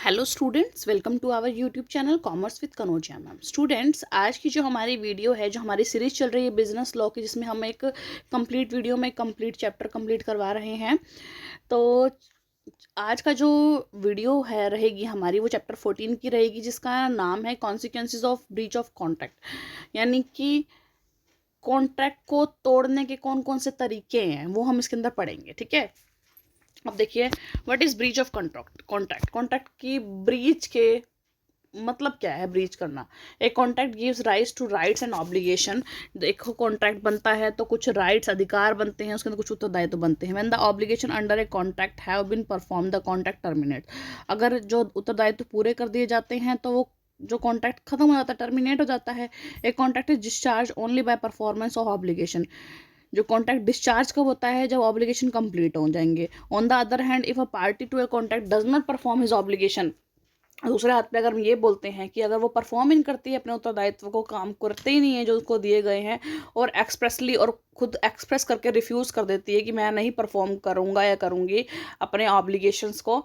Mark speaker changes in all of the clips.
Speaker 1: Hello students, welcome to our YouTube channel commerce with Kanojia ma'am. Students, आज की जो हमारी वीडियो है, जो हमारी सीरीज़ चल रही है बिजनेस लॉ की, जिसमें हम एक कंप्लीट वीडियो में कंप्लीट चैप्टर कंप्लीट करवा रहे हैं। तो आज का जो वीडियो है रहेगी हमारी, वो चैप्टर 14 की रहेगी, जिसका नाम है consequences of breach of contract. यानी कि कॉन्ट्रैक्ट को तोड़ने के कौन कौन से तरीके हैं, वो हम इसके अंदर पढ़ेंगे। ठीक है, अब देखिए, what is breach of contract. Contract की ब्रीच के मतलब क्या है। ब्रीच करना, एक contract gives rights to rights and obligation. एक कॉन्ट्रैक्ट बनता है तो कुछ राइट्स अधिकार बनते हैं, उसके अंदर कुछ उत्तरदायित्व बनते हैं। When the obligation under a contract have been perform the contract terminate. अगर जो उत्तरदायित्व पूरे कर दिए जाते हैं तो वो जो कॉन्ट्रैक्ट खत्म हो जाता है, टर्मिनेट हो जाता है। एक contract is discharge only by performance of obligation. जो कॉन्ट्रैक्ट डिस्चार्ज कब होता है, जब ऑब्लिगेशन कंप्लीट हो जाएंगे। On the other hand, if a party to a contract does not perform his obligation, दूसरे हाथ पे अगर हम ये बोलते हैं कि अगर वो परफॉर्म ही नहीं करती है, अपने उत्तरदायित्व को काम करते ही नहीं है जो उसको दिए गए हैं, और एक्सप्रेसली और खुद एक्सप्रेस करके रिफ्यूज़ कर देती है कि मैं नहीं परफॉर्म करूँगा या करूँगी अपने ऑब्लिगेशंस को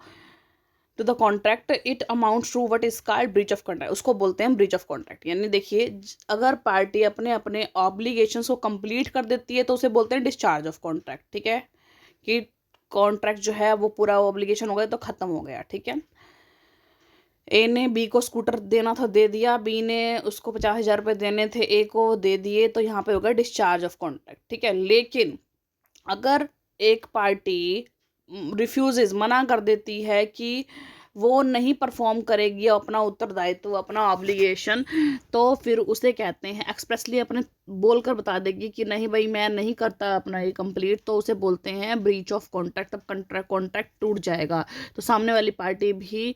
Speaker 1: to the contract, it amounts to what is called breach of contract. उसको बोलते हैं ब्रीच ऑफ कॉन्ट्रैक्ट। यानी देखिए, अगर पार्टी अपने अपने ऑब्लिगेशंस को कंप्लीट कर देती है तो उसे बोलते हैं डिस्चार्ज ऑफ कॉन्ट्रैक्ट। ठीक है, कि कॉन्ट्रैक्ट जो है वो पूरा ऑब्लिगेशन हो गया तो ख़त्म हो गया। ठीक है, ए ने बी को स्कूटर देना था, दे दिया। बी ने उसको 50,000 रुपये देने थे, ए को दे दिए, तो यहाँ पे हो गया डिस्चार्ज ऑफ कॉन्ट्रैक्ट। ठीक है, लेकिन अगर एक पार्टी रिफ्यूजेज मना कर देती है कि वो नहीं परफॉर्म करेगी अपना उत्तरदायित्व, अपना ऑब्लिगेशन, तो फिर उसे कहते हैं, एक्सप्रेसली अपने बोलकर बता देगी कि नहीं भाई मैं नहीं करता अपना ये कंप्लीट, तो उसे बोलते हैं ब्रीच ऑफ कॉन्ट्रैक्ट। तब कॉन्ट्रैक्ट टूट जाएगा, तो सामने वाली पार्टी भी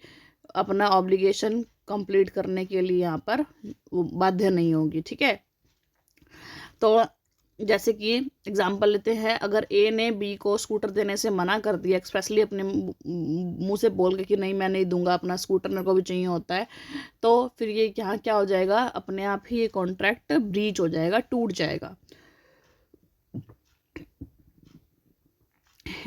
Speaker 1: अपना ऑब्लिगेशन कंप्लीट करने के लिए यहाँ पर बाध्य नहीं होगी। ठीक है, तो जैसे कि एग्जांपल लेते हैं, अगर ए ने बी को स्कूटर देने से मना कर दिया, एक्सप्रेसली अपने मुंह से बोल के कि नहीं मैं नहीं दूंगा, अपना स्कूटर मेरे को भी चाहिए होता है, तो फिर ये यहाँ क्या हो जाएगा, अपने आप ही ये कॉन्ट्रैक्ट ब्रीच हो जाएगा, टूट जाएगा।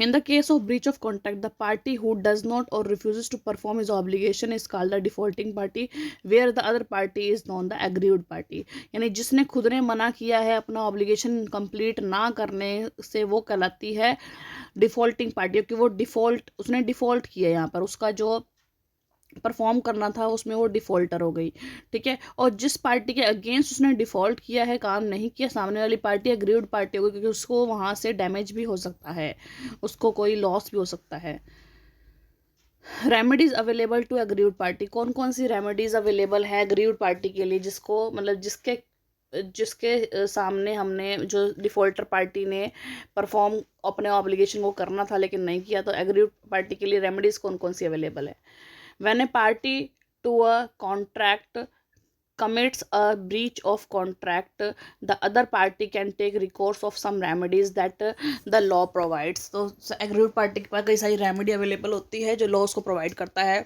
Speaker 1: In the case of breach of contract, the party who does not or refuses to perform his obligation is called the defaulting party, where the other party is known the aggrieved party. यानी जिसने खुद ने मना किया है अपना obligation complete ना करने से, वो कहलाती है डिफॉल्टिंग पार्टी, क्योंकि वो उसने डिफॉल्ट किया है, यहाँ पर उसका जो परफॉर्म करना था उसमें वो डिफ़ॉल्टर हो गई। ठीक है, और जिस पार्टी के अगेंस्ट उसने डिफ़ॉल्ट किया है, काम नहीं किया, सामने वाली पार्टी अग्रीव्ड पार्टी होगी, क्योंकि उसको वहाँ से डैमेज भी हो सकता है, उसको कोई लॉस भी हो सकता है। Remedies available to aggrieved party, कौन कौन सी रेमेडीज अवेलेबल है अग्रीव्ड पार्टी के लिए, जिसको मतलब जिसके जिसके सामने हमने जो डिफ़ॉल्टर पार्टी ने परफॉर्म अपने ऑब्लिगेशन को करना था लेकिन नहीं किया, तो एग्रीव्ड पार्टी के लिए रेमेडीज कौन कौन सी अवेलेबल है। When a party to a contract commits a breach of contract, the other party can take recourse of some remedies that the law provides. तो aggrieved party के पास कई सारी रेमेडी अवेलेबल होती है जो लॉ उसको प्रोवाइड करता है।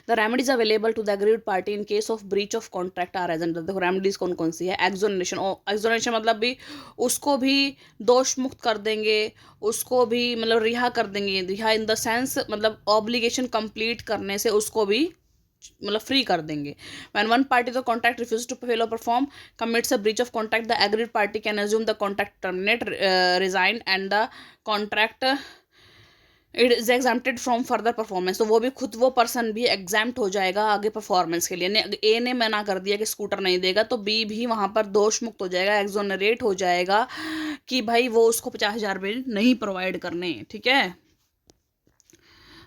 Speaker 1: The remedies available to the aggrieved party in case of breach of contract are as under। देखो रेमेडीज कौन कौन सी है। एक्सोनरेशन, एक्सोनरेशन मतलब भी उसको भी दोष मुक्त कर देंगे, उसको भी मतलब रिहा कर देंगे। रिहा इन द सेंस मतलब ऑब्लिगेशन कंप्लीट करने से उसको भी मतलब फ्री कर देंगे। When one party the contract refuses to fulfill or perform, commits a breach of contract, the aggrieved party can assume the contract terminate, resign, and the contract it is exempted from further performance. तो वो भी खुद वो person भी exempt हो जाएगा आगे performance के लिए। ए ने मना कर दिया कि स्कूटर नहीं देगा, तो बी भी वहाँ पर दोष मुक्त हो जाएगा, एक्सोनरेट हो जाएगा कि भाई वो उसको 50,000 रुपये नहीं प्रोवाइड करने। ठीक है,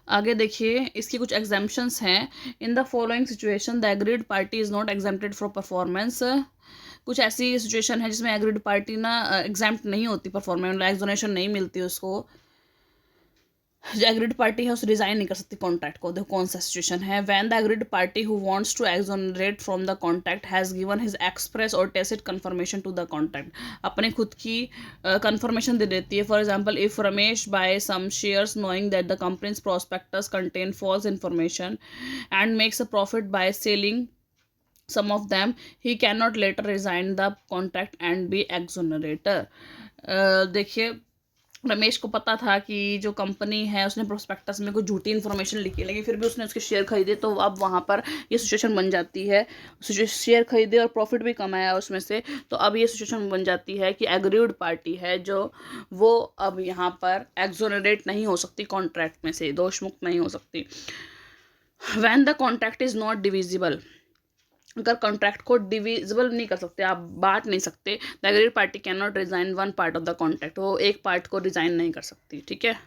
Speaker 1: आगे देखिए, इसकी कुछ एग्जाम्पशंस हैं। In the following situation the agreed party is not exempted for performance. कुछ ऐसी सिचुएशन है जिसमें एग्रीड पार्टी ना एग्जाम्प्ट नहीं होती परफॉर्मेंस, एक्सोनेशन नहीं मिलती उसको। जो एग्रीड पार्टी है उसे रिजाइन नहीं कर सकती कॉन्ट्रैक्ट को। देखो कौन सा सिचुएशन है। When the agreed party who wants to exonerate from the contract has given his express और tacit confirmation to the contract, अपने खुद की कन्फर्मेशन दे देती है। For example, if Ramesh buy some shares knowing that the company's prospectus contain false information and makes a profit by selling some of them, he cannot later resign the contract and be exonerator। देखिए, रमेश को पता था कि जो company है उसने prospectus में कुछ झूठी इन्फॉर्मेशन लिखी है, लेकिन फिर भी उसने उसके शेयर खरीदे, तो अब वहाँ पर ये सिचुएशन बन जाती है। शेयर खरीदे और प्रॉफिट भी कमाया उसमें से, तो अब ये सिचुएशन बन जाती है कि एग्रीड पार्टी है जो वो अब यहाँ पर एक्सोनरेट नहीं हो सकती, कॉन्ट्रैक्ट में से दोष मुक्त नहीं हो सकती। When the contract is not divisible, अगर कॉन्ट्रैक्ट को डिविजिबल नहीं कर सकते, आप बांट नहीं सकते, the agreed party can not resign one part of the contract, वो एक पार्ट को रिजाइन नहीं कर सकती, ठीक है।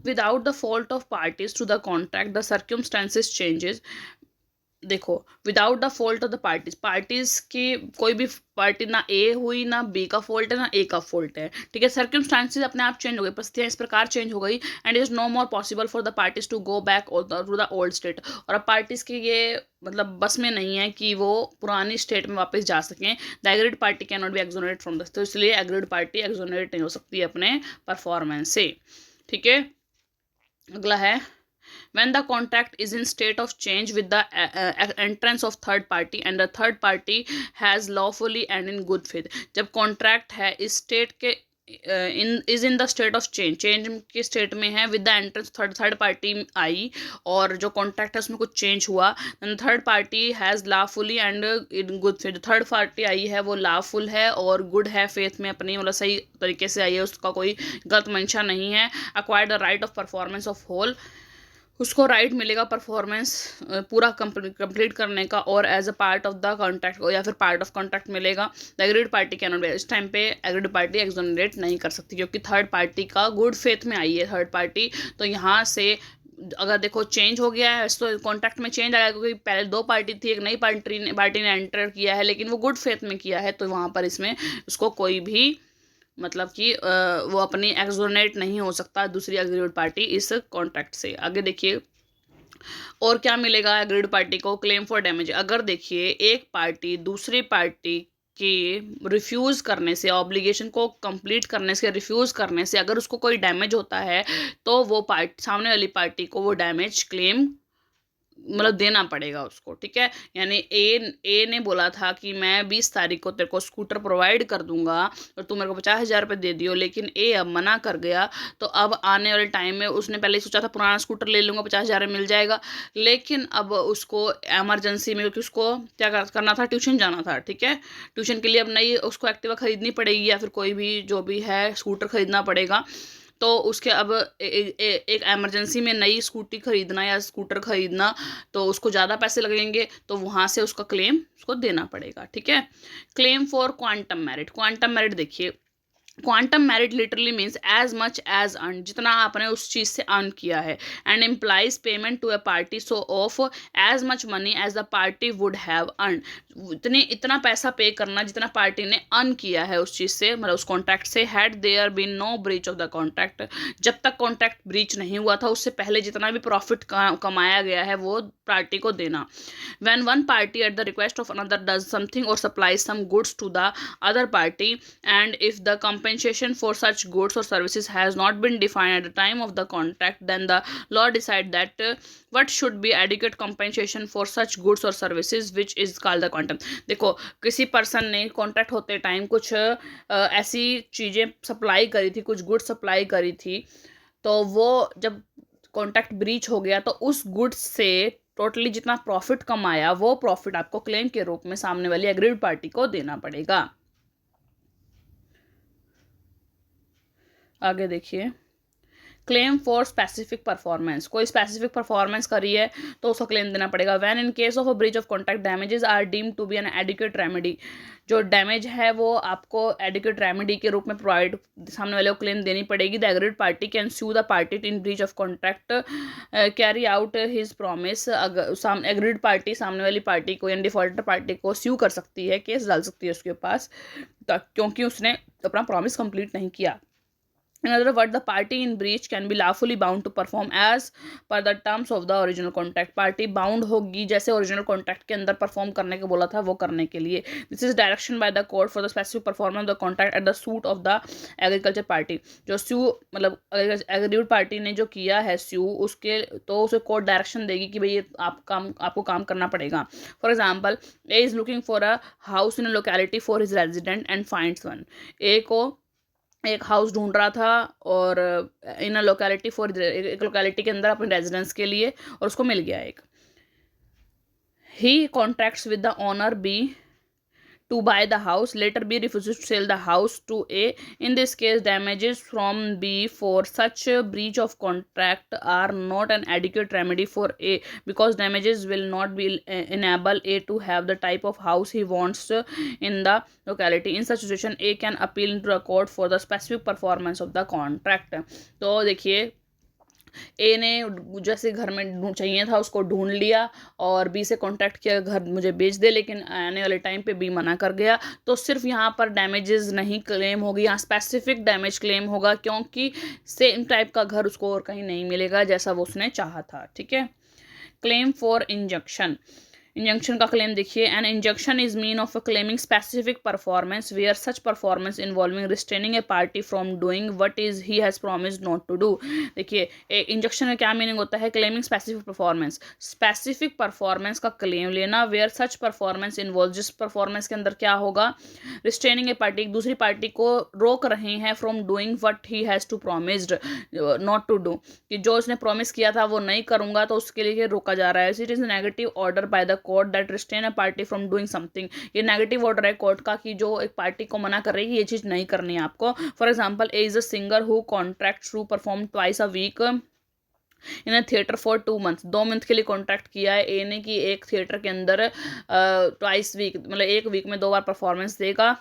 Speaker 1: Without the fault of parties to the contract the circumstances changes. देखो, without the fault of the parties की कोई भी पार्टी, ना ए हुई ना बी का फॉल्ट है ना ए का फॉल्ट है, ठीक है। सर्कमस्टांसेस अपने आप चेंज हो गई, परिस्थितियां इस प्रकार चेंज हो गई, and is no more possible for the parties to go back to the old state, और अब पार्टीज की ये मतलब बस में नहीं है कि वो पुरानी स्टेट में वापस जा सकें। The agreed party can not be exonerate from this, तो इसलिए एग्रीड पार्टी एक्सोनरेट नहीं हो सकती अपने परफॉर्मेंस से, ठीक है। अगला है when the contract is in state of change with the entrance of third party and the third party has lawfully and in good faith, जब कॉन्ट्रैक्ट है इस स्टेट के in the state of change के state में है, with the entrance third party आई और जो कॉन्ट्रैक्ट है उसमें कुछ चेंज हुआ, and third party has lawfully and in good faith, third party आई है वो लॉफुल है और गुड है फेथ में, अपनी मतलब सही तरीके से आई है, उसका कोई गलत मंशा नहीं है। Acquire the right of performance of whole, उसको राइट मिलेगा परफॉर्मेंस पूरा कंप्लीट करने का, और as a part of the contract या फिर पार्ट ऑफ कॉन्ट्रैक्ट मिलेगा। The agreed party can not be, इस टाइम पे एग्रीड पार्टी एक्सोनरेट नहीं कर सकती क्योंकि थर्ड पार्टी का गुड फेथ में आई है थर्ड पार्टी, तो यहाँ से अगर देखो चेंज हो गया है तो कॉन्ट्रैक्ट में चेंज आएगा, क्योंकि पहले दो पार्टी थी, एक नई पार्टी ने एंटर किया है, लेकिन वो गुड फेथ में किया है, तो वहाँ पर इसमें उसको कोई भी मतलब कि वो अपनी एक्सोनेट नहीं हो सकता दूसरी एग्रीड पार्टी इस कॉन्ट्रैक्ट से। आगे देखिए और क्या मिलेगा एग्रीड पार्टी को, क्लेम फॉर डैमेज। अगर देखिए एक पार्टी दूसरी पार्टी के रिफ्यूज़ करने से, ऑब्लिगेशन को कंप्लीट करने से रिफ्यूज़ करने से अगर उसको कोई डैमेज होता है, तो वो पार्टी सामने वाली पार्टी को वो डैमेज क्लेम मतलब देना पड़ेगा उसको, ठीक है। यानी ए ने बोला था कि मैं 20 तारीख को तेरे को स्कूटर प्रोवाइड कर दूंगा और तू मेरे को 50,000 रुपये दे दियो, लेकिन ए अब मना कर गया, तो अब आने वाले टाइम में उसने पहले सोचा था पुराना स्कूटर ले लूँगा 50,000 में मिल जाएगा, लेकिन अब उसको एमरजेंसी में, क्योंकि उसको क्या करना था, ट्यूशन जाना था, ठीक है। ट्यूशन के लिए अब नई उसको एक्टिवा खरीदनी पड़ेगी या फिर कोई भी जो भी है स्कूटर खरीदना पड़ेगा, तो उसके अब एक एमरजेंसी में नई स्कूटी खरीदना या स्कूटर खरीदना, तो उसको ज़्यादा पैसे लगेंगे, तो वहाँ से उसका क्लेम उसको देना पड़ेगा, ठीक है। Claim for quantum meruit. Quantum meruit देखिए, quantum meruit literally means as much as earn, जितना आपने उस चीज़ से अर्न किया है, and implies payment to a party so of as much money as the party would have earn, इतना पैसा पे करना जितना पार्टी ने अर्न किया है उस चीज़ से, मतलब उस कॉन्ट्रैक्ट से। Had there been no breach of the contract, जब तक कॉन्ट्रैक्ट ब्रीच नहीं हुआ था उससे पहले जितना भी प्रॉफिट कमाया गया है वो पार्टी को देना। When one party at the request of another does something और supply some goods to the other party, and if the compensation for such goods or services has not been defined at the time of the contract, then the law decide that what should be adequate compensation for such goods or services, which is called the quantum। देखो, किसी person ने contract होते time कुछ ऐसी चीज़ें supply करी थी, कुछ गुड्स सप्लाई करी थी, तो वो जब कॉन्ट्रैक्ट ब्रीच हो गया तो उस गुड्स से टोटली जितना प्रॉफिट कमाया वो प्रॉफिट आपको क्लेम के रूप में सामने वाली एग्रीड पार्टी को देना पड़ेगा। आगे देखिए, क्लेम फॉर स्पेसिफिक परफॉर्मेंस, कोई स्पेसिफिक परफॉर्मेंस करी है तो उसको क्लेम देना पड़ेगा। When in case of a breach of contract damages are deemed to be an adequate remedy, जो डैमेज है वो आपको एडिक्वेट रेमेडी के रूप में प्रोवाइड सामने वाले को क्लेम देनी पड़ेगी। The agreed party can sue the party in breach of contract carry out his promise, अगर एग्रीड पार्टी सामने वाली पार्टी को यानी डिफॉल्टर पार्टी को स्यू कर सकती है, केस डाल सकती है उसके पास, क्योंकि उसने अपना प्रॉमिस कंप्लीट नहीं किया। In other words, the party in breach can be lawfully bound to perform as per the terms of the original contract. Party bound होगी जैसे ओरिजिनल कॉन्ट्रैक्ट के अंदर परफॉर्म करने को बोला था वो करने के लिए. This is direction by the court for the specific performance of the contract at the suit of the agriculture party. जो स्यू मतलब एग्रीड पार्टी ने जो किया है स्यू, उसके तो उसे कोर्ट डायरेक्शन देगी कि भाई ये आपको काम करना पड़ेगा. For example, A is looking for a house in a locality for his resident and finds one. A को एक हाउस ढूंढ रहा था और इन अ लोकेलिटी फॉर एक लोकेलिटी के अंदर अपने रेजिडेंस के लिए, और उसको मिल गया एक. He contracts with the owner B to buy the house. Later B refuses to sell the house to A. In this case, damages from B for such a breach of contract are not an adequate remedy for A, because damages will not be enable A to have the type of house he wants in the locality. In such situation, A can appeal to the court for the specific performance of the contract. तो देखिए, ए ने जैसे घर में चाहिए था उसको ढूंढ लिया और बी से कांटेक्ट किया घर मुझे बेच दे, लेकिन आने वाले टाइम पे बी मना कर गया. तो सिर्फ यहाँ पर डैमेजेस नहीं क्लेम होगी, यहाँ स्पेसिफिक डैमेज क्लेम होगा, क्योंकि सेम टाइप का घर उसको और कहीं नहीं मिलेगा जैसा वो उसने चाहा था. ठीक है. Claim for injunction. इंजंक्शन का क्लेम देखिए. An injunction is mean of claiming specific performance where such performance involving restraining a party from doing what is he has promised not to do. देखिए, इंजंक्शन का क्या meaning होता है? Claiming specific performance, specific performance का claim लेना. Where such performance involve, जिस performance के अंदर क्या होगा? रिस्ट्रेनिंग ए पार्टी, एक दूसरी पार्टी को रोक रहे हैं from doing what he has to promised not to do, कि जो उसने प्रॉमिस किया था वो नहीं करूंगा तो उसके लिए रोका जा रहा है. It is negative order by the court that restrain a party from doing something. ये नेगेटिव ऑर्डर है कोर्ट का कि जो एक पार्टी को मना कर रही है ये चीज़ नहीं करनी है आपको. For example, A is a singer who contract to perform twice a week in a theatre for 2 months. 2 month के लिए कॉन्ट्रैक्ट किया है ए ने कि एक थिएटर के अंदर ट्वाइस वीक मतलब एक वीक में 2 बार परफॉर्मेंस देगा.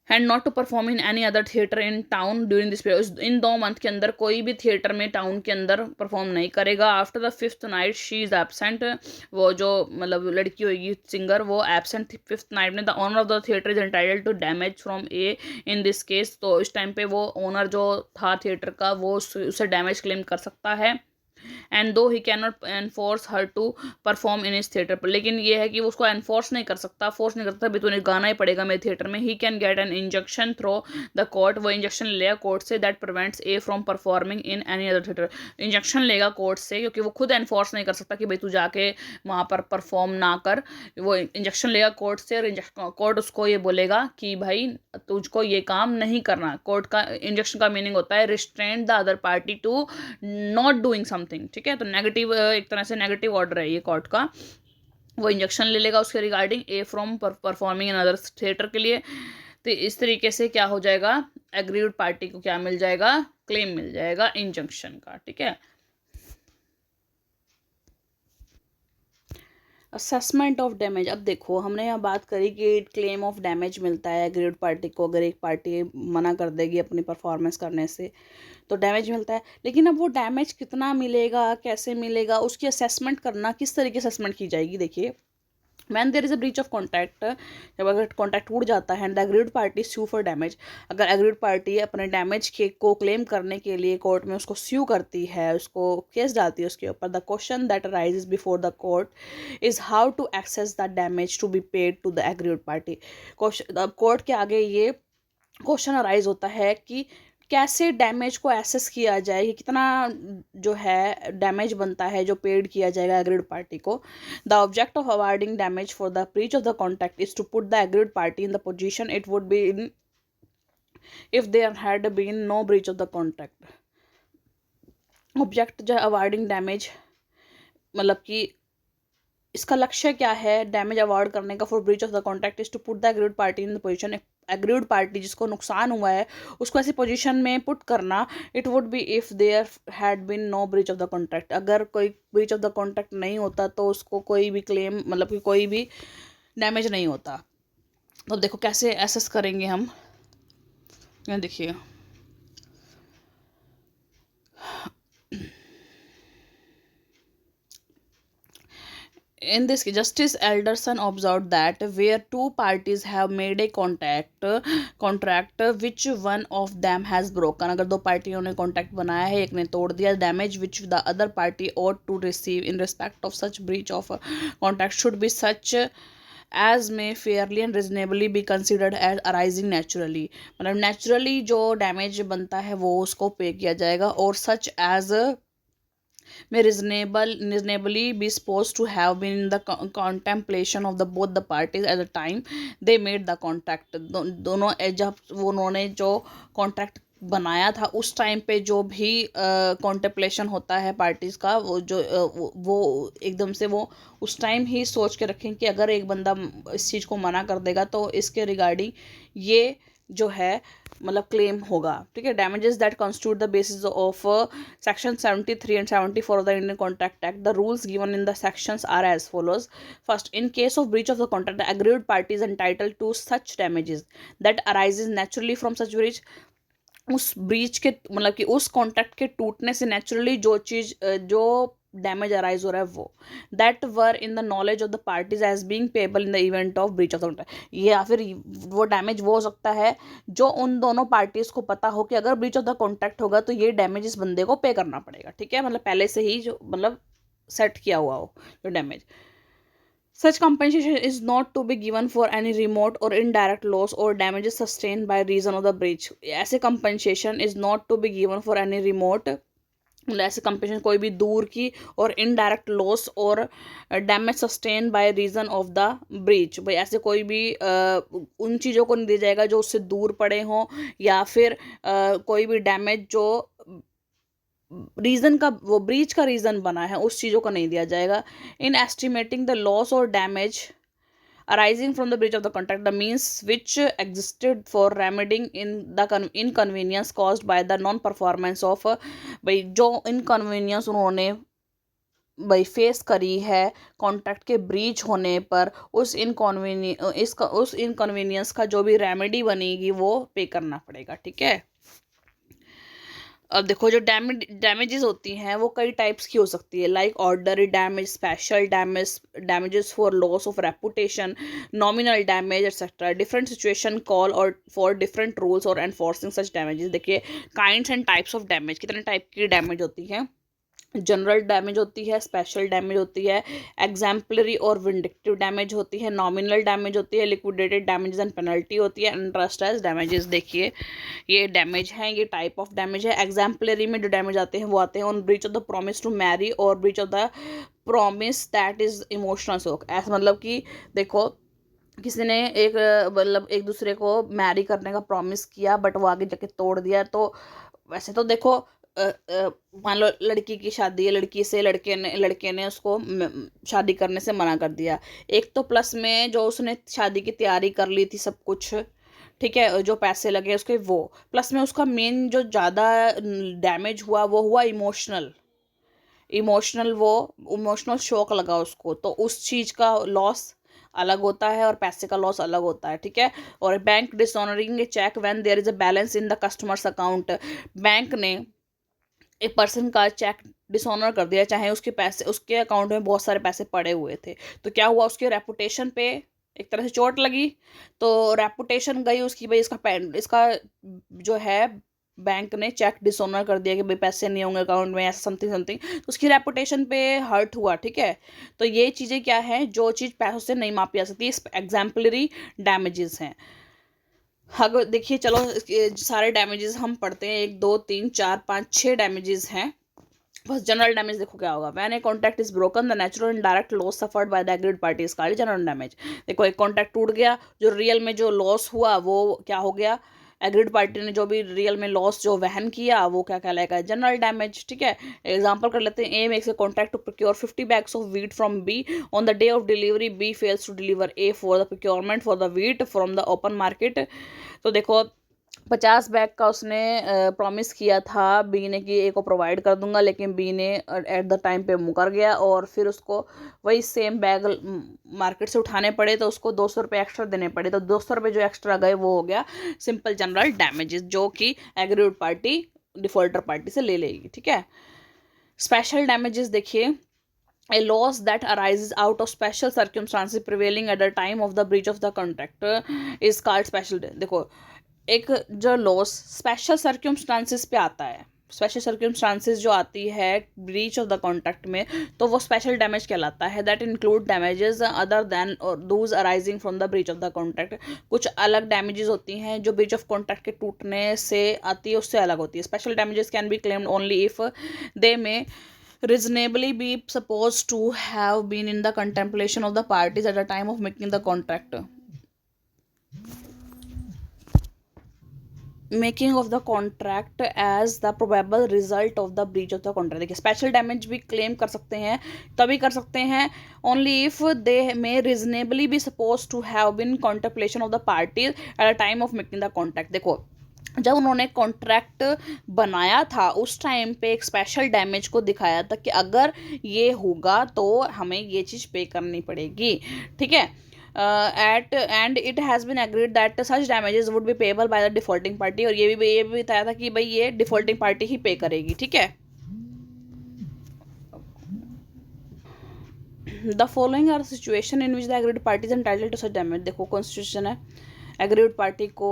Speaker 1: And not to perform in any other theatre in town during this period. In 2 month के अंदर कोई भी थिएटर में टाउन के अंदर परफॉर्म नहीं करेगा. After the 5th night she is absent. वो जो मतलब लड़की होगी सिंगर, वो एबसेंट 5th नाइट में. The owner of the theatre is entitled to damage from A in this case. तो इस टाइम पे वो ओनर जो था थिएटर का वो उसे डैमेज क्लेम कर सकता है. And though he can not enforce her to perform in इस थिएटर पर. लेकिन ये है कि वो उसको एनफोर्स नहीं कर सकता, फोर्स नहीं कर सकता भी तूने गाना ही पड़ेगा मेरे थिएटर में. He can get an injunction through the court. वो इंजेक्शन लेगा कोर्ट से that prevents A from performing in any other theatre. Injunction लेगा कोर्ट से क्योंकि वो खुद एनफोर्स नहीं कर सकता कि भाई तू जाके वहाँ पर परफॉर्म ना कर. वो इंजेक्शन लेगा कोर्ट से और कोर्ट उसको ये बोलेगा कि भाई तुझको ये काम नहीं करना. कोर्ट का इंजेक्शन का मीनिंग होता है restraint the other party to not doing something. ठीक है. तो नेगेटिव, एक तरह से नेगेटिव ऑर्डर है ये कोर्ट का. वो इंजेक्शन ले लेगा उसके regarding A from performing in other theatre के लिए. तो इस तरीके से क्या हो जाएगा? एग्रीड पार्टी को क्या मिल जाएगा? क्लेम मिल जाएगा इंजंक्शन का. ठीक है. Assessment of damage. अब देखो, हमने यहाँ बात करी कि क्लेम ऑफ डैमेज मिलता है एग्रीड पार्टी को अगर एक पार्टी मना कर देगी अपनी परफॉर्मेंस करने से, तो डैमेज मिलता है. लेकिन अब वो डैमेज कितना मिलेगा, कैसे मिलेगा, उसकी असेसमेंट करना, किस तरीके से असेसमेंट की जाएगी. देखिए, when there is a breach of contract, जब अगर कॉन्टैक्ट टूट जाता है, and aggrieved party sue for damage. अगर एग्रीड पार्टी अपने डैमेज के को क्लेम करने के लिए कोर्ट में उसको स्यू करती है, उसको केस डालती है उसके ऊपर, the question that arises before the court is how to assess the damage to be paid to the agreed party. Court के आगे ये क्वेश्चन अराइज होता है कि कैसे डैमेज को एसेस किया जाए, कि कितना जो है डैमेज बनता है जो पेड किया जाएगा एग्रीड पार्टी को. The object of awarding damage for the breach of the contract is to put the agreed party in the position it would be in if there had been no breach of the contract. Object जो है awarding damage, मतलब कि इसका लक्ष्य क्या है damage award करने का for breach of the contract is to put the agreed party in the position. Aggrieved party जिसको नुकसान हुआ है उसको ऐसी पोजीशन में पुट करना. It would be if there had been no breach of the contract. अगर कोई ब्रीच ऑफ द कॉन्ट्रैक्ट नहीं होता तो उसको कोई भी क्लेम, मतलब कि कोई भी डैमेज नहीं होता. तो देखो कैसे एसेस करेंगे हम. देखिए, In this case, Justice Alderson observed that where two parties have made a contract which one of them has broken, अगर दो पार्टियों ने कॉन्ट्रैक्ट बनाया है, एक ने तोड़ दिया, damage which the other party ought to receive in respect of such breach of contract should be such as may fairly and reasonably be considered as arising naturally, मतलब naturally जो डैमेज बनता है वो उसको पे किया जाएगा, और such as may reasonably be supposed to have been in the contemplation of the both the parties at the time they made the contract. दोनों जब वो उन्होंने जो कॉन्ट्रैक्ट बनाया था उस टाइम पे जो भी कॉन्टेम्पलेशन होता है पार्टीज का, वो जो वो एकदम से वो उस टाइम ही सोच के रखें कि अगर एक बंदा इस चीज़ को मना कर देगा तो इसके रिगार्डिंग ये जो है मतलब क्लेम होगा, ठीक है। Damages that constitute the basis of section 73 and 74 of the Indian contract act, the rules given in the sections are as follows. First, in case of breach of the contract the aggrieved parties entitled to such damages that arises naturally from such breach, उस breach के मतलब कि उस contract के टूटने से naturally जो चीज़ जो डैमेज अराइज हो रहा है वो, that were in the knowledge of the parties as being payable in the event of breach of the contract, या फिर वो डैमेज वो हो सकता है जो उन दोनों पार्टीज को पता हो कि अगर ब्रीच ऑफ द कॉन्ट्रैक्ट होगा तो ये डैमेज इस बंदे को पे करना पड़ेगा, ठीक है, मतलब पहले से ही जो मतलब सेट किया हुआ हो जो damage. Such compensation is not to be given for any remote or indirect loss or damages sustained by reason of the breach. ऐसे compensation is not to be given for any remote, मतलब ऐसे compensation कोई भी दूर की और indirect loss or damage sustain by reason of the breach, भाई ऐसे कोई भी उन चीज़ों को नहीं दिया जाएगा जो उससे दूर पड़े हों, या फिर कोई भी डैमेज जो रीजन का वो ब्रीच का रीजन बना है उस चीज़ों को नहीं दिया जाएगा। इन estimating the loss or damage arising from the breach of the contract, the means which existed for remedying in the inconvenience caused by the non performance of भाई जो inconvenience उन्होंने भाई फेस करी है कॉन्ट्रैक्ट के ब्रीच होने पर, उस इनकन्वीनियंस का जो भी रेमेडी बनेगी वो पे करना पड़ेगा, ठीक है। अब देखो जो डैमेजेस होती हैं वो कई टाइप्स की हो सकती है, like ordinary damage, special damage, damages for loss of reputation, nominal damage etcetera. Different situation call और फॉर डिफरेंट रूल्स और एनफोर्सिंग सच डैमेजेस। देखिए kinds and types of damage, कितने टाइप की डैमेज होती है। जनरल डैमेज होती है, स्पेशल डैमेज होती है, एग्जाम्पलरी और विंडिक्टिव डैमेज होती है, नॉमिनल डैमेज होती है, लिक्विडेटेड डैमेजेस एंड पेनल्टी होती है, इंटरेस्ट एज डैमेजेस। देखिए ये डैमेज हैं, ये टाइप ऑफ डैमेज है। एग्जाम्पलरी में जो डैमेज आते हैं वो आते हैं on breach of the promise to marry और breach of the promise that is emotional shock. ऐसा मतलब कि देखो किसी ने एक मतलब एक दूसरे को मैरी करने का प्रॉमिस किया बट वो आगे जाके तोड़ दिया, तो वैसे तो देखो मान लो लड़की की शादी है, लड़की से लड़के ने उसको शादी करने से मना कर दिया। एक तो प्लस में जो उसने शादी की तैयारी कर ली थी सब कुछ, ठीक है, जो पैसे लगे उसके वो, प्लस में उसका मेन जो ज़्यादा डैमेज हुआ वो हुआ इमोशनल वो इमोशनल शॉक लगा उसको, तो उस चीज़ का लॉस अलग होता है और पैसे का लॉस अलग होता है, ठीक है। और bank dishonouring a cheque when there is a balance in the customer's account, bank ने एक पर्सन का चेक डिसऑनर कर दिया, चाहे उसके पैसे उसके अकाउंट में बहुत सारे पैसे पड़े हुए थे, तो क्या हुआ उसके रेपुटेशन पे एक तरह से चोट लगी, तो रेपुटेशन गई उसकी, भाई इसका जो है बैंक ने चेक डिसऑनर कर दिया कि भाई पैसे नहीं होंगे अकाउंट में, ऐसा समथिंग तो उसकी रेपुटेशन पे हर्ट हुआ, ठीक है। तो ये चीज़ें क्या है जो चीज़ पैसों से नहीं मापी जा सकती, एग्जाम्पलरी डैमेजेस हैं। अगर देखिए चलो सारे डैमेजेस हम पढ़ते हैं, 1 2 3 4 5 6 डैमेजेस हैं। बस जनरल डैमेज देखो क्या होगा, when a contract is broken the natural and direct loss suffered by the agreed party is called general damage. देखो एक कॉन्ट्रैक्ट टूट गया, जो रियल में जो लॉस हुआ वो क्या हो गया, एग्रीड पार्टी ने जो भी रियल में लॉस जो वहन किया वो क्या कहलाएगा, जनरल डैमेज, ठीक है। एग्जांपल कर लेते हैं, A makes a contract to procure 50 bags of wheat from B, on the day of delivery B fails to deliver A for the procurement for the wheat from the open market. तो देखो 50 bag का उसने promise किया था B ने कि ए को provide कर दूंगा, लेकिन बी ने एट द टाइम पे मुकर गया और फिर उसको वही सेम बैग मार्केट से उठाने पड़े, तो उसको 200 रुपये एक्स्ट्रा देने पड़े, तो 200 रुपये जो एक्स्ट्रा गए वो हो गया सिंपल जनरल डैमेजेस, जो कि एग्रीड पार्टी डिफॉल्टर पार्टी से ले लेगी, ठीक है। स्पेशल डैमेजेस देखिए, a loss that arises out of special circumstances prevailing at the time of the breach of the contract is called special। देखो, एक जो लॉस स्पेशल सर्कमस्टांसिस पे आता है, स्पेशल सर्कमस्टांसिस जो आती है ब्रीच ऑफ द कॉन्ट्रैक्ट में, तो वो स्पेशल डैमेज कहलाता है। That include damages other than those arising from the breach of the contract. कुछ अलग डैमेजेस होती हैं जो ब्रीच ऑफ कॉन्ट्रैक्ट के टूटने से आती है, उससे अलग होती है। Special damages can be claimed only if दे में reasonably be supposed to have been in the contemplation of the parties at the time of making the contract, making of the contract as the probable result of the breach of the contract. देखिए, special damage भी claim कर सकते हैं, तभी कर सकते हैं only if they may reasonably be suppose to have been contemplation of the parties at the time of making the contract. देखो, जब उन्होंने कॉन्ट्रैक्ट बनाया था उस टाइम पे एक स्पेशल डैमेज को दिखाया था कि अगर ये होगा तो हमें ये चीज़ पे करनी पड़ेगी, ठीक है। And it has been agreed that such damages would be payable by the defaulting party, और ये भी बताया था कि भाई ये डिफॉल्टिंग पार्टी ही पे करेगी, ठीक है। The following are situation in which the agreed party is entitled to such damage. देखो, कॉन्स्टिट्यूशन है, एग्रीड पार्टी को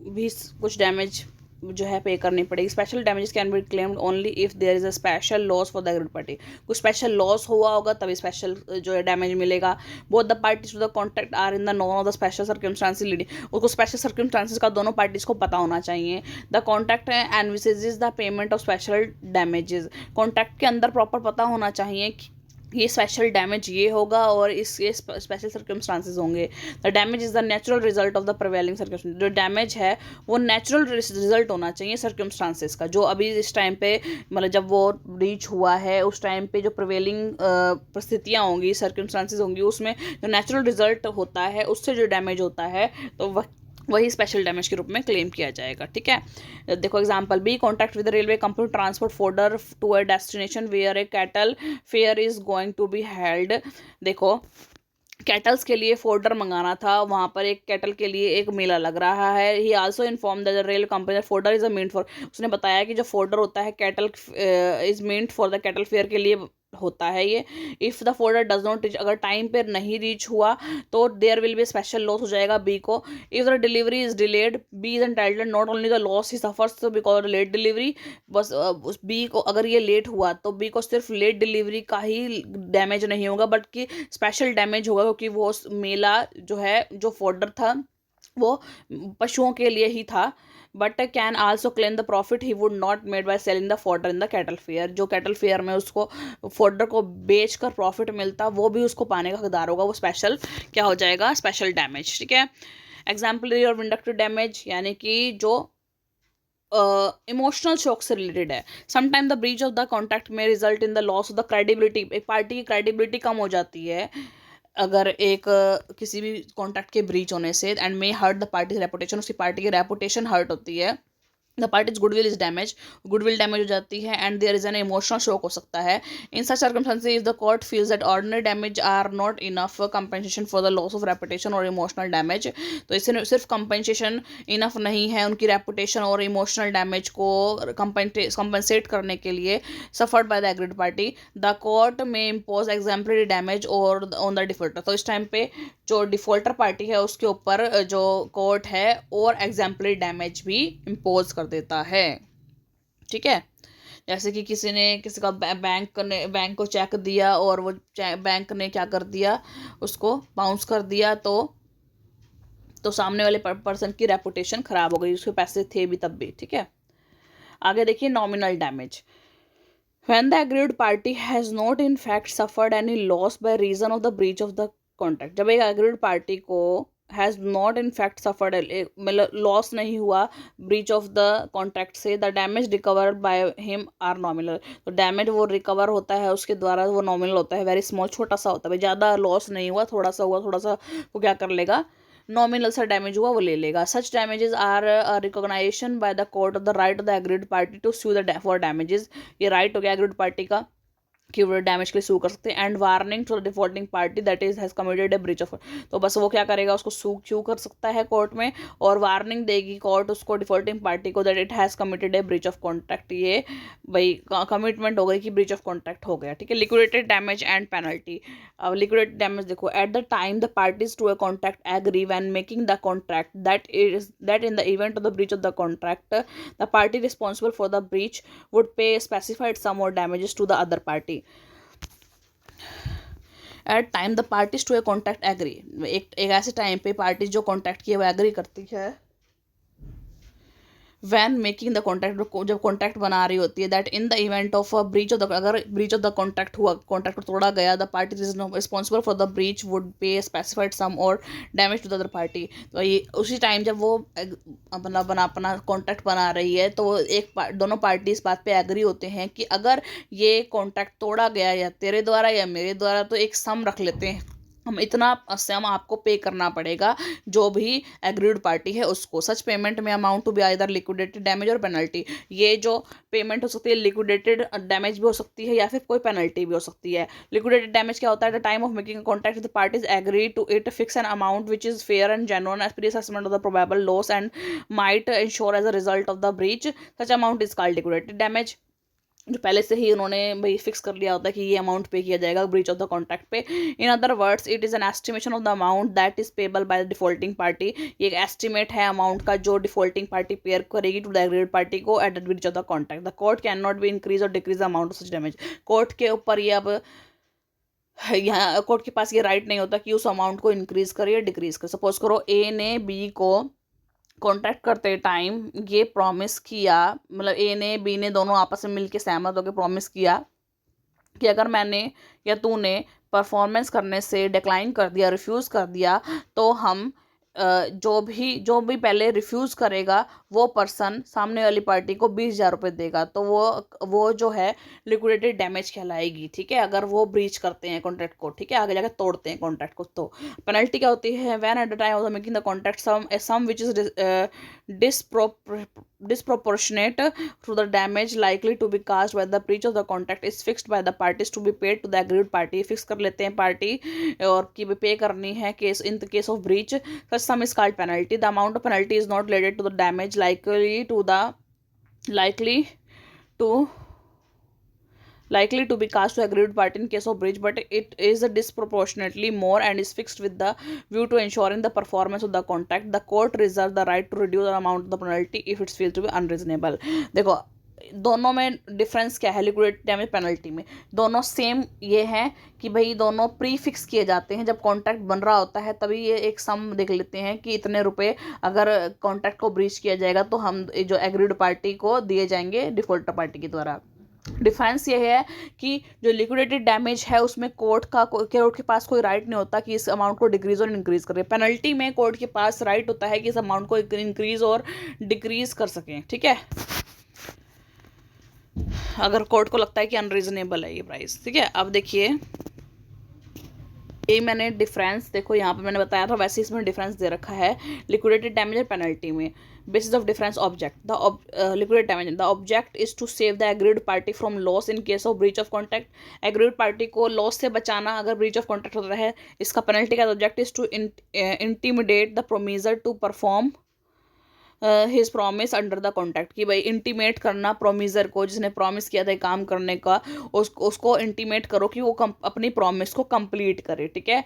Speaker 1: भी कुछ डैमेज जो है पे करनी पड़ेगी। Special damages can be claimed only if there is a special loss for the agreed party. कुछ स्पेशल लॉस हुआ होगा तभी स्पेशल जो है डैमेज मिलेगा। Both the parties to the contract are in the known of the special circumstances leading. उसको special circumstances का दोनों पार्टीज को पता होना चाहिए। The contract envisages the payment of special damages. Contract के अंदर प्रॉपर पता होना चाहिए कि ये स्पेशल डैमेज ये होगा और इसके स्पेशल सर्कमस्टांसेस होंगे। The damage is the natural result of the prevailing circumstance. जो डैमेज है वो नेचुरल रिजल्ट होना चाहिए सर्कमस्टांसेस का, जो अभी इस टाइम पे मतलब जब वो रीच हुआ है उस टाइम पे जो प्रिवेलिंग परिस्थितियाँ होंगी, सर्कमस्टांसेस होंगी, उसमें जो नेचुरल रिजल्ट होता है उससे जो डैमेज होता है तो वही स्पेशल डैमेज के रूप में क्लेम किया जाएगा, ठीक है। देखो, example B, contract with railway company transport fodder to a destination where a cattle fair is going to be held. देखो, कैटल्स के लिए फोर्डर मंगाना था, वहाँ पर एक कैटल के लिए एक मेला लग रहा है। He also inform the rail company fodder is a meant for. उसने बताया कि जो फोर्डर होता है cattle is meant for the cattle fair के लिए होता है ये। If the fodder does not reach, अगर टाइम पर नहीं रीच हुआ तो there will be special loss हो जाएगा बी को। If the delivery is delayed, B is entitled not only the loss he suffers because late delivery. बस उस बी को अगर ये लेट हुआ तो बी को सिर्फ लेट डिलीवरी का ही डैमेज नहीं होगा बल्कि स्पेशल डैमेज होगा, क्योंकि वो मेला जो है जो फोर्डर था वो पशुओं के लिए ही था। But can also claim the profit he would not made by selling the फोर्डर in the cattle fair. जो कैटल फेयर में उसको फोर्डर को बेच कर प्रॉफिट मिलता वो भी उसको पाने का हकदार होगा। वो स्पेशल क्या हो जाएगा, स्पेशल डैमेज, ठीक है। एग्जाम्पलरी और इंडक्टिव डैमेज यानी कि जो इमोशनल शॉक से रिलेटेड है। Sometime the breach of the contract may result in the loss of the credibility. एक पार्टी की क्रेडिबिलिटी कम हो जाती है अगर एक किसी भी कॉन्ट्रैक्ट के ब्रीच होने से, and may hurt the party reputation. उसकी पार्टी की रेपुटेशन हर्ट होती है। The party's goodwill is damage, goodwill damage हो जाती है and there is an emotional shock हो सकता है। In such circumstances the court feels that ordinary damage are not enough compensation for the loss of reputation और emotional damage. तो इससे सिर्फ कंपनसेशन इनफ नहीं है उनकी रेपुटेशन और इमोशनल डैमेज को कंपनसेट करने के लिए suffered by the agreed party. The court में इम्पोज एग्जाम्पलरी डैमेज और ऑन द डिफॉल्टर। तो इस टाइम पे जो डिफॉल्टर पार्टी है उसके ऊपर जो कोर्ट है और एग्जाम्पलरी डैमेज भी इम्पोज कर देता है, ठीक है। जैसे कि किसी का बैंक को चेक दिया और वो बैंक ने क्या कर दिया, उसको बाउंस कर दिया, तो सामने वाले पर्सन की रेपुटेशन खराब हो गई, उसके पैसे थे भी तब भी, ठीक है। आगे देखिए, nominal damage. When the aggrieved party has not in fact suffered any loss by reason of the breach of the contract। जब एक aggrieved party को has not in fact suffered मतलब लॉस नहीं हुआ breach of the contract से, the damage recovered by him are nominal। तो damage वो recover होता है उसके द्वारा, वो नॉमिनल होता है, वेरी स्मॉल, छोटा सा होता है। भाई ज़्यादा लॉस नहीं हुआ, थोड़ा सा हुआ, थोड़ा सा वो क्या कर लेगा, नॉमिनल सा डैमेज हुआ वो ले लेगा। Such damages are recognisation by the court of the right of the agreed party to sue the for damages. ये राइट हो गया एग्रीड पार्टी का कि वो डैमेज के लिए सू कर सकते हैं। And warning to the defaulting party that is has committed a breach of, तो बस वो क्या करेगा, उसको सू कर सकता है कोर्ट में, और वार्निंग देगी कोर्ट उसको, डिफॉल्टिंग पार्टी को, that it has committed a breach of contract. ये भाई कमिटमेंट हो गई कि ब्रीच ऑफ कॉन्ट्रैक्ट हो गया, ठीक है। Liquidated damage and penalty. अब लिक्विडेटेड डैमेज देखो, at the time the parties to a contract agree when making the contract that in the event of the breach of the contract the party responsible for the breach would pay specified sum or damages to the other party at time the parties to a contract agree. एक ऐसे time पे parties जो contract किए वो agree करती है when making the contract, जब contract बना रही होती है, that in the event of breach of the, अगर ब्रीच ऑफ द कॉन्ट्रैक्ट हुआ, कॉन्ट्रैक्ट तोड़ा गया, the party responsible for the breach would pay specified sum or damage to the other party. तो ये उसी टाइम जब वो अपना कॉन्ट्रैक्ट बना रही है, तो दोनों पार्टी इस बात पे एग्री होते हैं कि अगर ये कॉन्ट्रैक्ट तोड़ा गया या तेरे द्वारा या मेरे द्वारा, तो एक सम रख लेते हैं, हम इतना सम आपको पे करना पड़ेगा जो भी एग्रीड पार्टी है उसको। सच पेमेंट में amount to be either liquidated damage or penalty. ये जो पेमेंट हो सकती है, लिक्विडेटेड डैमेज भी हो सकती है या फिर कोई पेनल्टी भी हो सकती है। लिक्विडेटेड डैमेज क्या होता है, the time of making contract the parties agree to it fix an amount which is fair and genuine as per assessment of the probable loss and might insure as a result of the breach, such amount is called liquidated damage. जो पहले से ही उन्होंने भाई fix कर लिया होता है कि ये अमाउंट पे किया जाएगा breach of the contract pay. In other words it is an estimation of the amount that is payable by the defaulting party. ये एक एस्टिमेट है अमाउंट का जो डिफॉल्टिंग पार्टी पेयर करेगी टू द एग्रीड पार्टी को at the breach of the contract. The court can not be increase और decrease the amount of such damage. Court के ऊपर ये अब यहाँ कोर्ट के पास ये राइट नहीं होता कि उस अमाउंट को इंक्रीज करे या डिक्रीज करे। सपोज करो ए ने बी को कॉन्ट्रैक्ट करते टाइम ये प्रॉमिस किया, मतलब ए ने बी ने दोनों आपस में मिलके सहमत होकर प्रॉमिस किया कि अगर मैंने या तूने परफॉर्मेंस करने से डिक्लाइन कर दिया, रिफ्यूज़ कर दिया, तो हम जो भी पहले रिफ्यूज़ करेगा वो पर्सन सामने वाली पार्टी को 20,000 रुपये देगा, तो वो जो है लिक्विडेटेड डैमेज कहलाएगी, ठीक है, अगर वो ब्रीच करते हैं कॉन्ट्रैक्ट को, ठीक है, आगे जाकर तोड़ते हैं कॉन्ट्रैक्ट को। तो पेनल्टी क्या होती है, when at the time of the making the contract sum which is disproportionate to the damage likely to be caused by the breach of the contract is fixed by the parties to be paid to the aggrieved party। Fix कर लेते हैं party और कि पे करनी है case in the case of breach, such sum is called penalty। The amount of penalty is not related to the damage likely to be caused to aggrieved party in case of breach, but it is disproportionately more and is fixed with the view to ensuring the performance of the contract। The court reserves the right to reduce the amount of the penalty if it feels to be unreasonable। देखो दोनों में difference क्या है, liquidated damage penalty में दोनों same ये है कि भाई दोनों प्री फिक्स किए जाते हैं। जब कॉन्ट्रैक्ट बन रहा होता है तभी ये एक सम देख लेते हैं कि इतने रुपए अगर कॉन्ट्रैक्ट को ब्रीच किया जाएगा तो हम जो एग्रीड पार्टी को दिए जाएंगे डिफॉल्टर पार्टी के द्वारा। डिफरेंस ये है कि जो लिक्विडेटेड डैमेज है उसमें कोर्ट के पास कोई राइट नहीं होता कि इस अमाउंट को डिक्रीज और इंक्रीज करे। पेनल्टी में कोर्ट के पास राइट होता है कि इस अमाउंट को इंक्रीज और डिक्रीज कर सकें, ठीक है, अगर कोर्ट को लगता है कि अनरीजनेबल है ये प्राइस, ठीक है। अब देखिए ये मैंने डिफरेंस देखो यहाँ पे मैंने बताया था, वैसे इसमें डिफरेंस दे रखा है लिक्विडेटेड डैमेज और पेनल्टी में। basis of difference object, the liquidated damage, the object is to save the aggrieved party from loss in case of breach of contract। aggrieved party को loss से बचाना अगर breach of contract होता है। इसका penalty का object is to intimidate the promisor to perform his promise under the contract, कि भाई इंटीमेट करना प्रोमिजर को, जिसने प्रॉमिस किया था काम करने का, उसको इंटीमेट करो कि वो अपनी प्रॉमिस को कंप्लीट करे, ठीक है।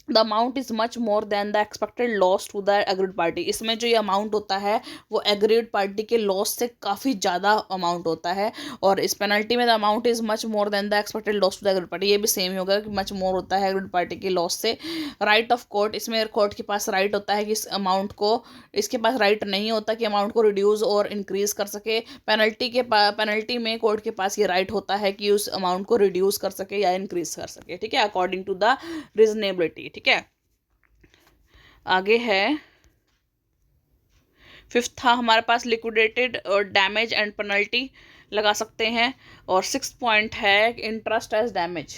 Speaker 1: The amount is much more than the expected loss to the agreed party. इसमें जो ये अमाउंट होता है वो एग्रीड पार्टी के लॉस से काफ़ी ज़्यादा अमाउंट होता है। और इस पेनल्टी में the amount is much more than the expected loss to the agreed party, ये भी सेम ही होगा कि मच मोर होता है एग्रीड पार्टी के लॉस से। राइट ऑफ कोर्ट, इसमें कोर्ट के पास राइट होता है कि इस अमाउंट को, इसके पास राइट नहीं होता कि अमाउंट को रिड्यूस और इंक्रीज़ कर सके। पेनल्टी में कोर्ट के पास ये राइट होता है कि उस अमाउंट को रिड्यूस कर सके या इंक्रीज कर सके, ठीक है, अकॉर्डिंग टू द रीजनेबिलिटी, ठीक है। आगे है फिफ्थ था हमारे पास लिक्विडेटेड और डैमेज एंड पेनल्टी लगा सकते हैं। और 6 पॉइंट है इंटरेस्ट एज डैमेज।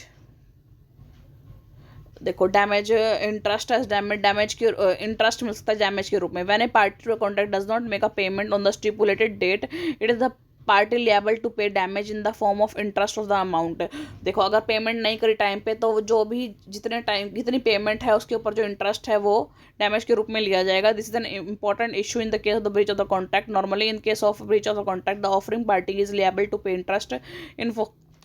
Speaker 1: देखो डैमेज, इंटरेस्ट एज डैमेज के इंटरेस्ट मिल सकता है डैमेज के रूप में। When a party to a contract does not make a payment on the stipulated date, it is the party liable to pay damage in the form of interest of the amount. देखो अगर payment नहीं करी time पे तो जो भी जितनी payment है उसके ऊपर जो इंटरेस्ट है वो डैमेज के रूप में लिया जाएगा। This is an important issue in the case of the breach of the contract. Normally in case of breach of the contract the offering party is liable to pay interest in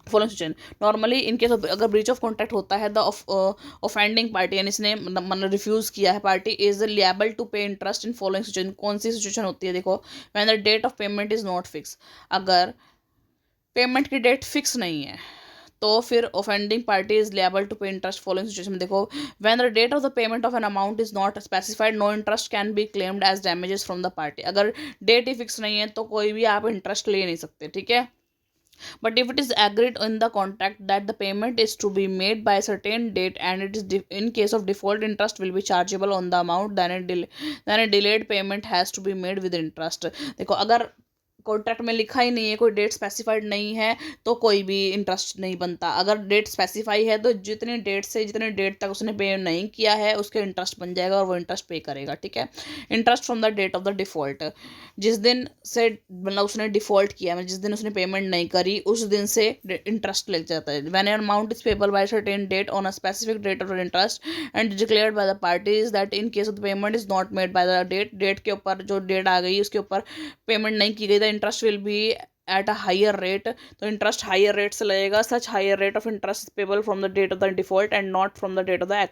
Speaker 1: following situation. Normally in case अगर breach of contract होता है the offending party यानी इसने मतलब refuse किया है party is liable to pay interest in following situation. कौन सी सिचुएशन होती है? देखो when the date of payment is not fix. अगर पेमेंट की डेट फिक्स नहीं है तो फिर offending party is liable to pay interest following situation में। देखो when the date of the payment of an amount is not specified no interest can be claimed as damages from the party. अगर date ही fix नहीं है तो कोई भी आप interest ले नहीं सकते, ठीक है। But if it is agreed in the contract that the payment is to be made by a certain date and it is in case of default interest will be chargeable on the amount then a delayed payment has to be made with interest। देखो अगर contract में लिखा ही नहीं है, कोई date specified नहीं है तो कोई भी इंटरेस्ट नहीं बनता। अगर डेट स्पेसिफाई है तो जितनी डेट से जितने डेट तक उसने पे नहीं किया है उसके इंटरेस्ट बन जाएगा और वो इंटरेस्ट पे करेगा, ठीक है। Interest from the date of the default, जिस दिन से मतलब उसने डिफॉल्ट किया मतलब जिस दिन उसने पेमेंट नहीं करी उस दिन से इंटरेस्ट लग जाता है। When an amount is payable by certain date on a specific date of interest and declared by the parties that in case of the payment is not made by the date के ऊपर जो date आ गई उसके ऊपर payment नहीं की गई, the interest will be at a higher rate. तो इंटरेस्ट हायर रेट से लगेगा। Such higher rate of interest payable from the date of the default and not from the date of the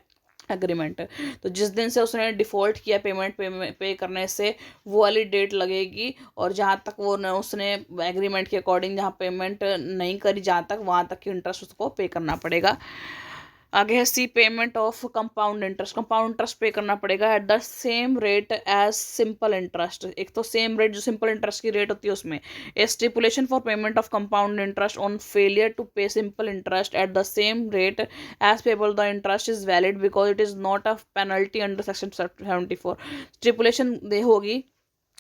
Speaker 1: agreement. तो जिस दिन से उसने default किया payment पे करने से वो वाली डेट लगेगी और जहाँ तक वो उसने एग्रीमेंट के अकॉर्डिंग जहाँ पेमेंट नहीं करी जहाँ तक वहाँ तक की इंटरेस्ट उसको पे करना पड़ेगा। आगे है C payment of compound interest. Compound interest pay करना पड़ेगा at the same rate as simple interest. एक तो सेम रेट जो सिंपल इंटरेस्ट की रेट होती है उसमें a stipulation for payment of compound interest on failure to pay simple interest at the same rate as payable the interest is valid because it is not a penalty under section 74। Stipulation दे होगी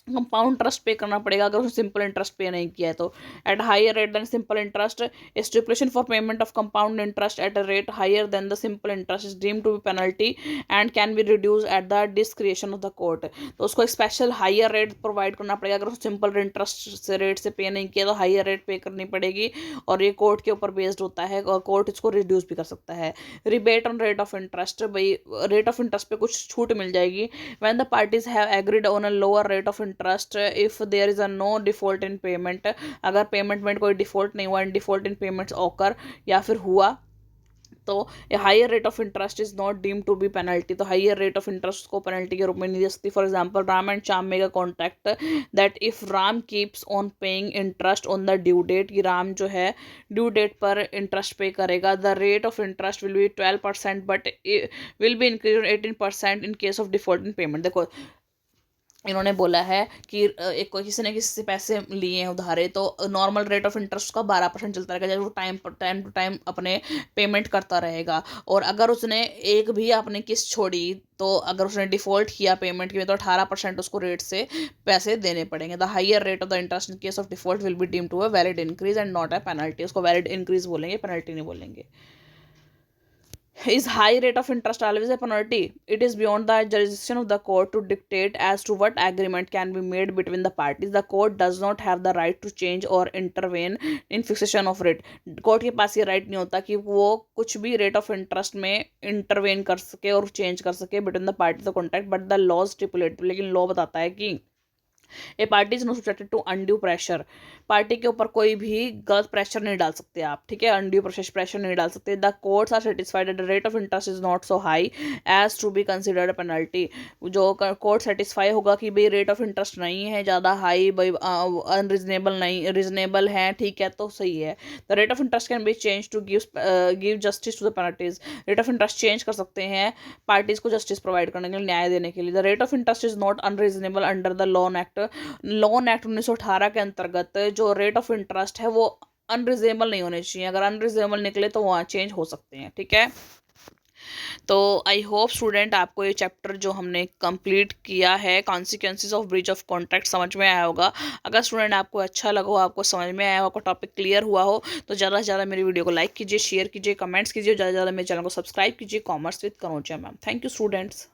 Speaker 1: compound interest pay करना पड़ेगा अगर उसने simple interest पे नहीं किया है तो at higher rate than simple interest. Stipulation for payment of compound interest at a rate higher than the simple interest is deemed to be penalty and can be reduce at the discretion of the court. तो उसको एक special higher rate provide करना पड़ेगा। अगर उसने simple interest से rate से पे नहीं किया तो हायर रेट पे करनी पड़ेगी और ये कोर्ट के ऊपर बेस्ड होता है और कोर्ट इसको रिड्यूस भी कर सकता है। Rebate on rate of interest, भाई रेट ऑफ इंटरेस्ट पे कुछ छूट मिल जाएगी। When the parties have agreed on a lower rate of interest if there is a no default in payment. अगर पेमेंट में कोई डिफॉल्ट नहीं हुआ in default in payments occur या फिर हुआ तो a higher rate of interest is not deem to be penalty. तो हायर रेट ऑफ इंटरेस्ट को पेनल्टी के रूप में नहीं दे सकती। For example Ram and Shyam make a contract that if Ram keeps on paying interest on the due date, कि राम जो है ड्यू डेट पर इंटरेस्ट पे करेगा, the rate of interest will B 12% but will be increase 18% in case of default in payment. देखो इन्होंने बोला है कि एक कोई किसी ने किसी से पैसे लिए हैं उधारे तो नॉर्मल रेट ऑफ इंटरेस्ट का 12% चलता रहेगा जब वो टाइम टू टाइम अपने पेमेंट करता रहेगा। और अगर उसने एक भी अपनी किस्त छोड़ी तो अगर उसने डिफ़ॉल्ट किया पेमेंट के में तो 18% उसको रेट से पैसे देने पड़ेंगे। The higher rate of the interest in case of default will be deem to a valid increase and not a penalty. उसको वैलिड इंक्रीज बोलेंगे, पेनल्टी नहीं बोलेंगे। Is high rate of interest always a penalty? It is beyond the jurisdiction of the court to dictate as to what agreement can be made between the parties. The court does not have the right to change or intervene in fixation of rate. Court के पास ये right नहीं होता कि वो कुछ भी rate of interest में intervene कर सके और चेंज कर सके between the parties of contract. But the law stipulate, लेकिन लॉ बताता है कि a party is not subjected to undue pressure. Party के ऊपर कोई भी गलत प्रेशर नहीं डाल सकते आप, ठीक है। अनड्यू प्रेशर नहीं डाल सकते। The courts are satisfied that the rate of interest is not so high as to be considered penalty. जो कोर्ट सेटिस्फाई होगा कि भाई रेट ऑफ इंटरेस्ट नहीं है ज़्यादा हाई, भाई अनरिजनेबल नहीं, रिजनेबल है, ठीक है, तो सही है। The rate of interest can be change to give justice to the penalties. Rate of interest change कर सकते हैं पार्टीज को जस्टिस प्रोवाइड करने के लिए, न्याय देने के लिए। The rate of interest is not unreasonable under the loan act. Loan act 1918 के अंतर्गत जो रेट ऑफ इंटरेस्ट है वो अनरिजनेबल नहीं होने चाहिए। अगर अनरिजनेबल निकले तो वहाँ चेंज हो सकते हैं, ठीक है। तो आई होप स्टूडेंट आपको ये चैप्टर जो हमने कंप्लीट किया है consequences of breach of contract समझ में आया होगा। अगर स्टूडेंट आपको अच्छा लगा हो, आपको समझ में आया हो, आपको टॉपिक क्लियर हुआ हो तो ज़्यादा से ज़्यादा मेरी वीडियो को लाइक कीजिए, शेयर कीजिए, कमेंट्स कीजिए, ज़्यादा से ज़्यादा मेरे चैनल को सब्सक्राइब कीजिए। Commerce with Kanojia ma'am. Thank you students.